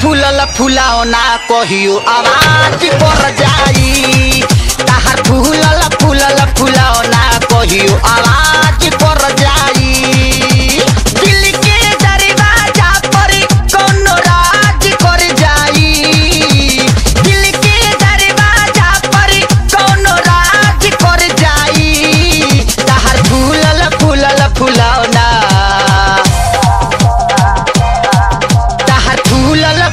फूलल फुलाओ ना कहियो आवाज पर जाई। ताहर फूलल फूलल फुलाओ ना कहियो आवाज पर जाई। दिल के दरवाजा पर कोनो राज कर जाई। दिल के दरवाजा पर कोनो राज कर जाई। ताहर फूलल फूलल फुलाओ ना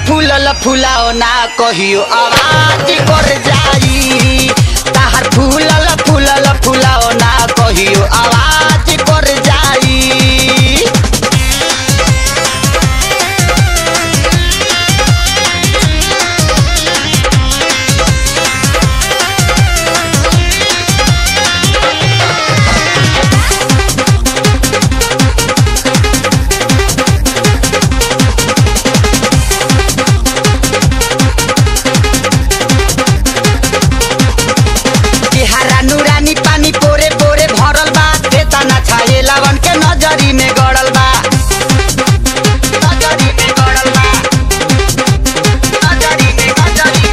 फूलल फुलाओ ना कहियो आवाज कर जाई। ताहर फूलल फूलल फुलाओ ना कहियो आवाज कर जाई। नूरानी पानी पोरे पोरे भरल बा। तेतना छाये लवन के नजरी में गड़ल बा। नजरी में गड़ल बा। नजरी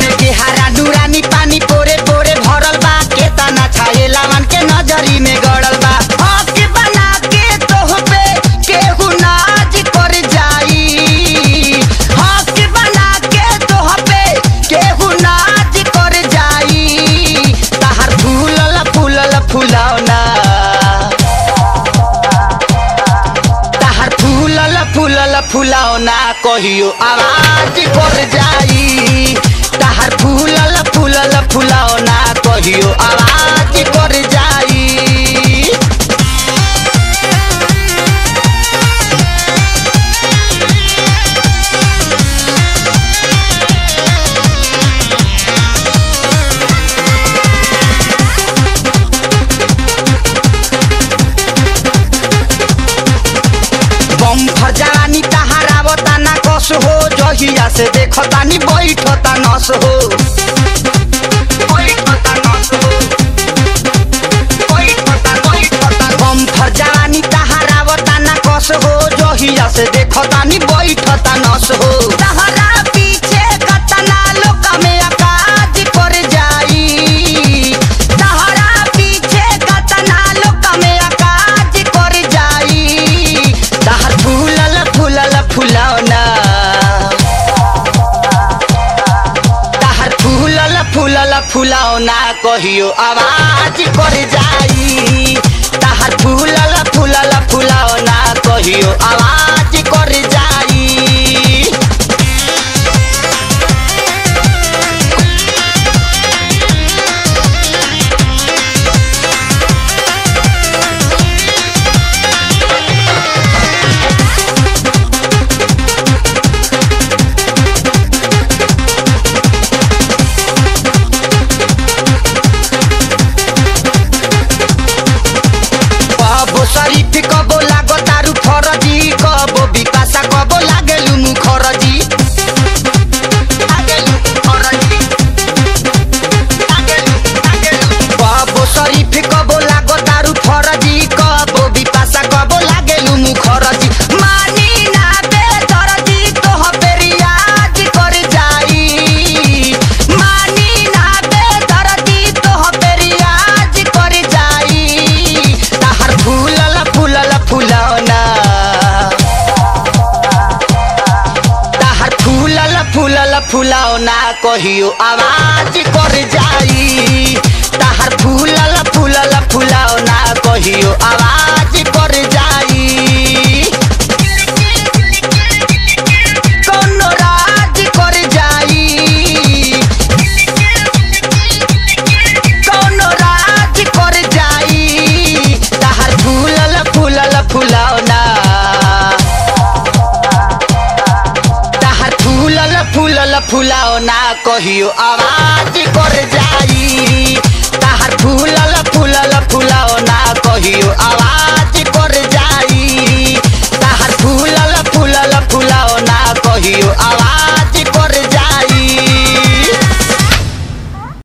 में केहारा नूरानी पानी पोरे पोरे भरल बा। तेतना छाये लवन के नजरी में गड़ल बा। हक बना के तोह पे केहू नाज कर जाई। हक बना के तोह पे केहू नाज कर जाई। ताहर फूलल फूलल फुलाओ ना ताहर फूलल फूलल फुलाओ ना कहियो आवाज कर जाई। ताहर फूलल फूलल फुलाओ ना कहियो आवाज कर जाई। बम्फर जवानी ताहार आवता ना कस हो। जहिया से देखतानी बैठता नस हो। बम्फर जवानी ताहार आवता ना कस हो। जहिया से देखतानी बैठता नस हो। ताहरा पीछे कतना लोक में आकाज कर जाई। ताहरा पीछे कतना लोक में आकाज कर जाई। ताहर फूलल फूलल फुलाओ ना ताहर फूलल फूलल फुलाओ ना कहियो आवाज कर जाई। ताहर फूलल फूलल फुलाओ ना कहियो आवाज कर जाई। कबो शरीफ कबो लागो तारू फरजी। कबो बिपाशा कबो लागेलु मुखरजी। कबो शरीफ कबो लागो तारू फरजी। कबो बिपाशा कबो लागेलु मुखरजी। मानी ना दे दरजी तोह पे रियाज कर जाई। मानी ना दे दरजी तोह पे रियाज कर जाई। ताहर फूलल फूलल फुलाओ ना ताहर फूलल फूलल फुलाओ ना कहियो आवाज कर जाई। ताहर फूलल फूलल फुलाओ ना कहियो आवाज कर जाई। कोनो राज कर जाई। कोनो राज कर जाई। ताहर फूलल फूलल फुलाओ ना ताहर फूलल फूलल फुलाओ ना कहियो आवाज कर